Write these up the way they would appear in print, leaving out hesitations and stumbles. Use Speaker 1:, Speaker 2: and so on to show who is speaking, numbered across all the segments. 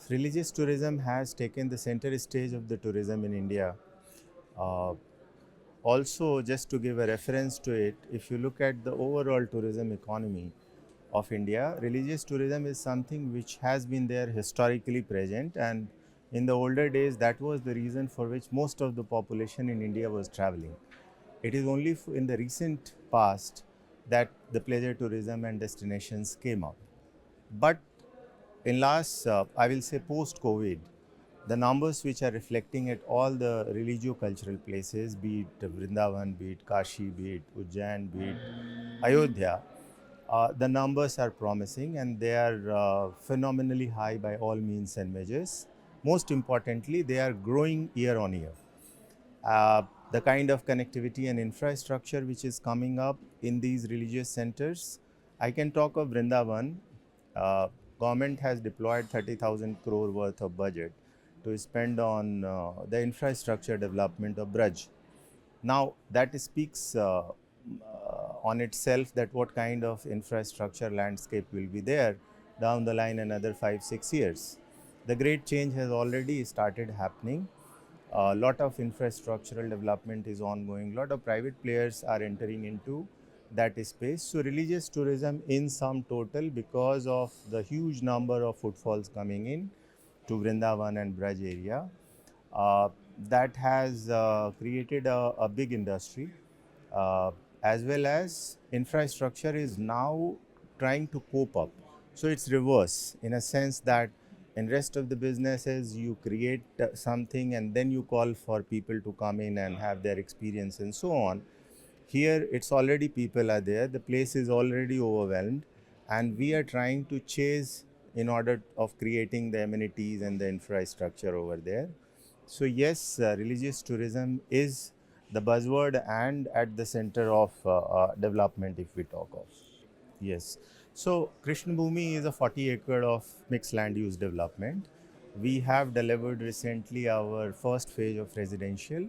Speaker 1: Religious tourism has taken the center stage of the tourism in India. Uh, Also, just to give a reference to it, if you look at the overall tourism economy of India, religious tourism is something which has been there historically present, and in the older days, that was the reason for which most of the population in India was traveling. It is only in the recent past that the pleasure tourism and destinations came up. But in last, I will say post COVID, the numbers which are reflecting at all the religio-cultural places, be it Vrindavan, be it Kashi, be it Ujjain, be it Ayodhya, the numbers are promising and they are phenomenally high by all means and measures. Most importantly, they are growing year on year. The kind of connectivity and infrastructure which is coming up in these religious centers. I can talk of Vrindavan. Uh, Government has deployed 30,000 crore worth of budget to spend on the infrastructure development of Braj. Now that speaks on itself that what kind of infrastructure landscape will be there down the line another 5 6 years. The great change has already started happening. A lot of infrastructural development is ongoing. Lot of private players are entering into that space. So religious tourism in sum total, because of the huge number of footfalls coming in to Vrindavan and Braj area, uh, that has created a big industry, uh, as well as infrastructure is now trying to cope up. So it's reverse in a sense that in rest of the businesses you create something and then you call for people to come in and have their experience and so on. Here it's already people are there, the place is already overwhelmed, and we are trying to chase in order of creating the amenities and the infrastructure over there. So yes, religious tourism is the buzzword and at the center of development if we talk of. Yes. So Krishna Bhumi is a 40 acre of mixed land use development. We have delivered recently our first phase of residential,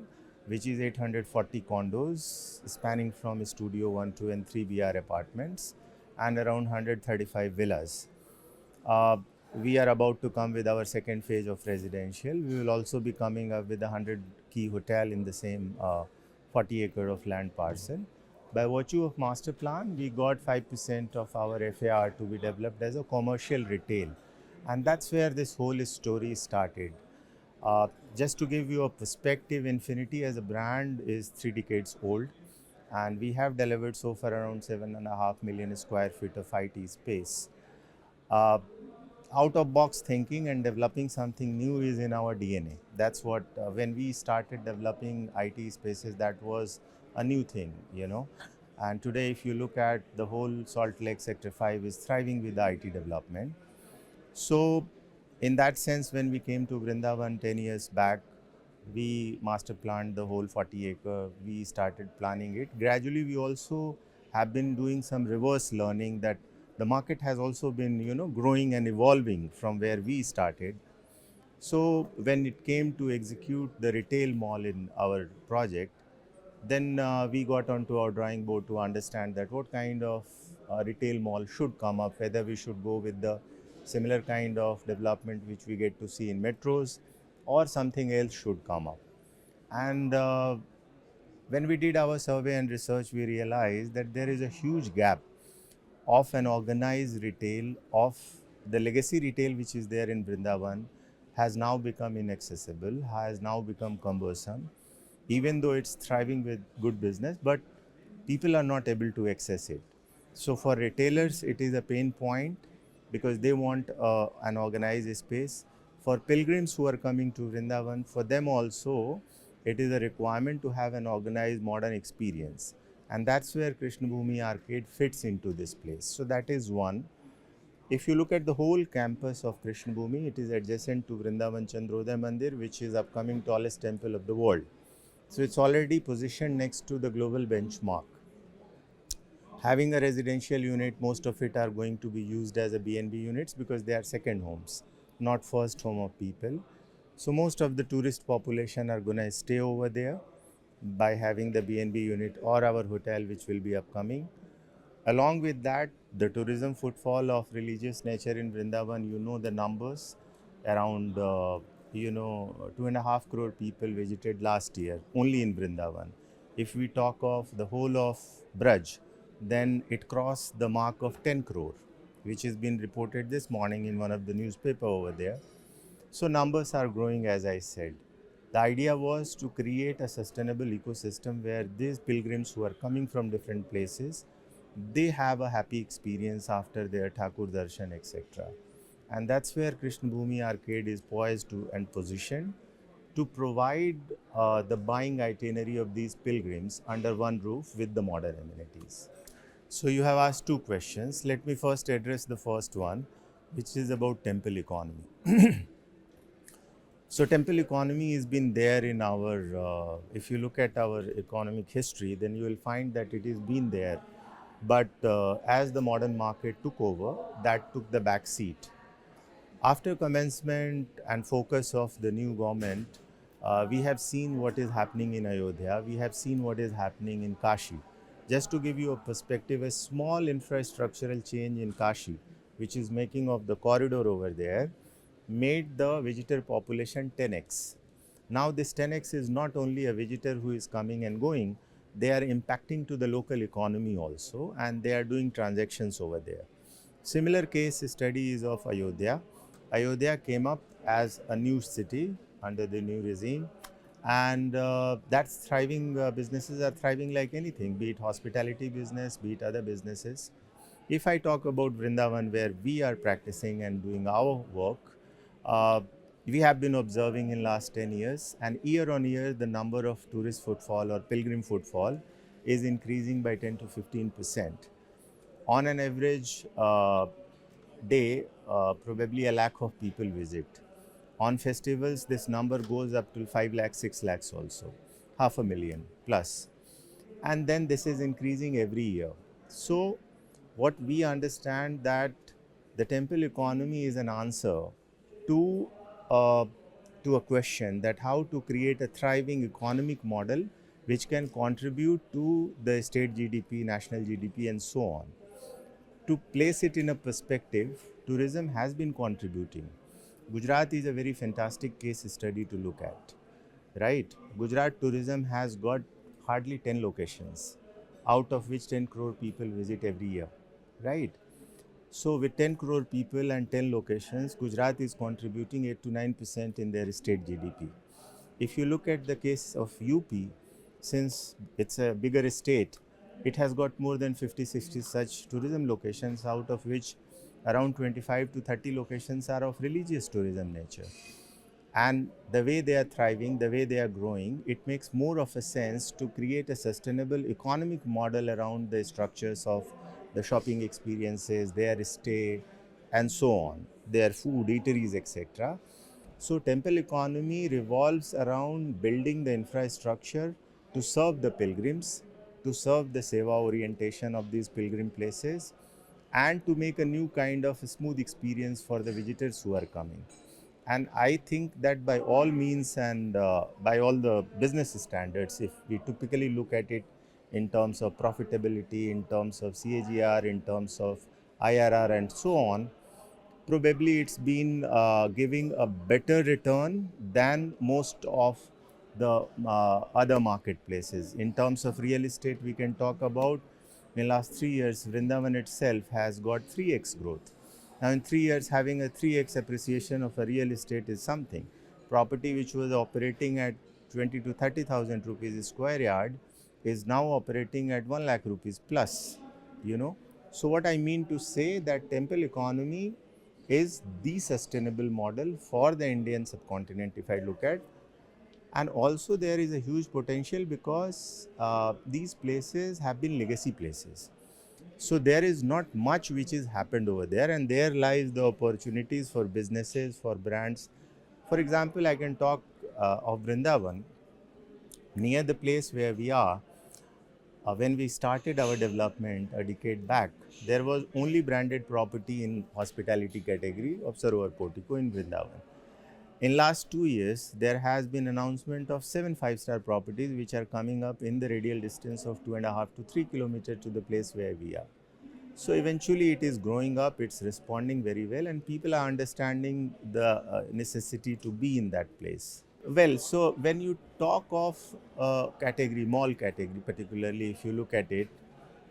Speaker 1: which is 840 condos spanning from Studio 1, 2 and 3 BR apartments and around 135 villas. Uh, we are about to come with our second phase of residential. We will also be coming up with a 100 key hotel in the same 40 acre of land parcel. By virtue of master plan, we got 5% of our FAR to be developed as a commercial retail. And that's where this whole story started. Uh, just to give you a perspective, Infinity as a brand is 3 decades old, and we have delivered so far around 7.5 million square feet of IT space. Uh, Out of box thinking and developing something new is in our DNA. That's what, when we started developing IT spaces, that was a new thing, you know. And today, if you look at the whole Salt Lake Sector 5 is thriving with the IT development. So, in that sense, when we came to Vrindavan 10 years back, we master planned the whole 40 acre. We started planning it. Gradually, we also have been doing some reverse learning that the market has also been, you know, growing and evolving from where we started. So when it came to execute the retail mall in our project, then we got onto our drawing board to understand that what kind of retail mall should come up, whether we should go with the similar kind of development which we get to see in metros or something else should come up. And when we did our survey and research, we realized that there is a huge gap of an organized retail, of the legacy retail which is there in Vrindavan has now become inaccessible, has now become cumbersome, even though it's thriving with good business, but people are not able to access it. So for retailers, it is a pain point because they want an organized space. For pilgrims who are coming to Vrindavan, for them also, it is a requirement to have an organized modern experience. And that's where Krishna Bhumi Arcade fits into this place. So that is one. If you look at the whole campus of Krishna Bhumi, it is adjacent to Vrindavan Chandrodaya Mandir, which is upcoming tallest temple of the world. So it's already positioned next to the global benchmark. Having a residential unit, most of it are going to be used as a B&B units because they are second homes, not first home of people. So most of the tourist population are going to stay over there by having the B&B unit or our hotel which will be upcoming. Along with that, the tourism footfall of religious nature in Vrindavan, you know the numbers. Around 2.5 crore people visited last year only in Vrindavan. If we talk of the whole of Braj, then it crossed the mark of 10 crore, which has been reported this morning in one of the newspaper over there. So numbers are growing, as I said. The idea was to create a sustainable ecosystem where these pilgrims who are coming from different places, they have a happy experience after their Thakur Darshan, etc. And that's where Krishna Bhumi Arcade is poised to and positioned to provide the buying itinerary of these pilgrims under one roof with the modern amenities. So you have asked two questions. Let me first address the first one, which is about temple economy. So temple economy has been there in our, if you look at our economic history, then you will find that it has been there. But as the modern market took over, that took the back seat. After commencement and focus of the new government, we have seen what is happening in Ayodhya, we have seen what is happening in Kashi. Just to give you a perspective, a small infrastructural change in Kashi, which is making of the corridor over there, made the visitor population 10x. Now this 10x is not only a visitor who is coming and going, they are impacting to the local economy also, and they are doing transactions over there. Similar case study is of Ayodhya. Ayodhya came up as a new city under the new regime, and that's thriving. Businesses are thriving like anything, be it hospitality business, be it other businesses. If I talk about Vrindavan, where we are practicing and doing our work, uh, we have been observing in last 10 years, and year on year, the number of tourist footfall or pilgrim footfall is increasing by 10 to 15%. On an average day, probably a lakh of people visit. On festivals, this number goes up to 5 lakhs, 6 lakhs also, half a million plus. And then this is increasing every year. So what we understand that the temple economy is an answer to uh, to a question that how to create a thriving economic model which can contribute to the state GDP, national GDP, and so on. To place it in a perspective, tourism has been contributing. Gujarat is a very fantastic case study to look at, right? Gujarat tourism has got hardly 10 locations, out of which 10 crore people visit every year, right? So with 10 crore people and 10 locations, Gujarat is contributing 8 to 9% in their state GDP. If you look at the case of UP, since it's a bigger state, it has got more than 50, 60 such tourism locations, out of which around 25 to 30 locations are of religious tourism nature. And the way they are thriving, the way they are growing, it makes more of a sense to create a sustainable economic model around the structures of the shopping experiences, their stay, and so on, their food, eateries, etc. So temple economy revolves around building the infrastructure to serve the pilgrims, to serve the seva orientation of these pilgrim places, and to make a new kind of a smooth experience for the visitors who are coming. And I think that by all means and by all the business standards, if we typically look at it in terms of profitability, in terms of CAGR, in terms of IRR, and so on, probably it's been giving a better return than most of the other marketplaces. In terms of real estate, we can talk about in last 3 years, Vrindavan itself has got 3x growth. Now, in 3 years, having a 3x appreciation of a real estate is something. Property which was operating at 20 to 30,000 rupees a square yard is now operating at 1 lakh rupees plus. You know, so what I mean to say that temple economy is the sustainable model for the Indian subcontinent. If I look at, and also there is a huge potential because these places have been legacy places. So there is not much which has happened over there, and there lies the opportunities for businesses, for brands. For example, I can talk of Vrindavan. Near the place where we are, when we started our development a decade back, there was only branded property in hospitality category of Sarovar Portico in Vrindavan. In last 2 years, there has been announcement of 7 5-star properties which are coming up in the radial distance of 2.5 to 3 kilometers to the place where we are. So eventually it is growing up, it's responding very well, and people are understanding the necessity to be in that place. Well, so when you talk of category, mall category, particularly if you look at it,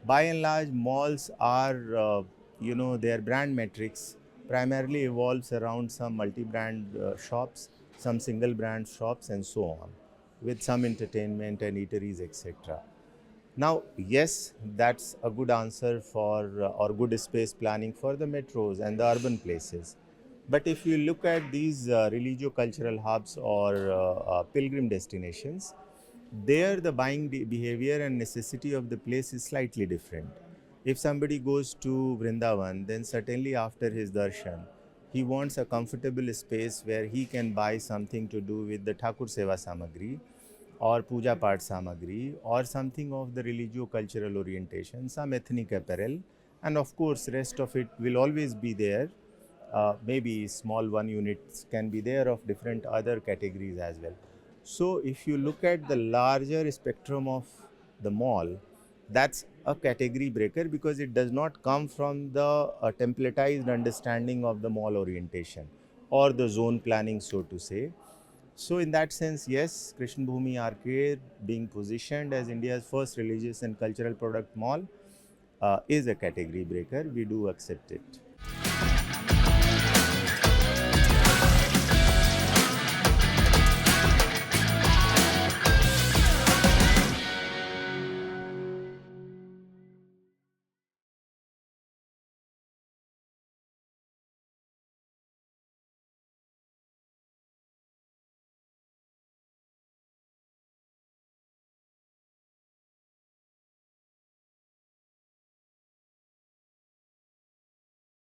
Speaker 1: by and large, malls are, their brand metrics primarily evolves around some multi-brand shops, some single brand shops, and so on, with some entertainment and eateries, etc. Now, yes, that's a good answer for or good space planning for the metros and the urban places. But if you look at these religio-cultural hubs or pilgrim destinations, there the buying behavior and necessity of the place is slightly different. If somebody goes to Vrindavan, then certainly after his darshan, he wants a comfortable space where he can buy something to do with the Thakur Seva Samagri or Puja Part Samagri or something of the religio-cultural orientation, some ethnic apparel, and of course rest of it will always be there. Maybe small one units can be there of different other categories as well. So if you look at the larger spectrum of the mall, that's a category breaker because it does not come from the templatized understanding of the mall orientation or the zone planning, so to say. So in that sense, yes, Krishna Bhumi Arcade being positioned as India's first religious and cultural product mall is a category breaker. We do accept it.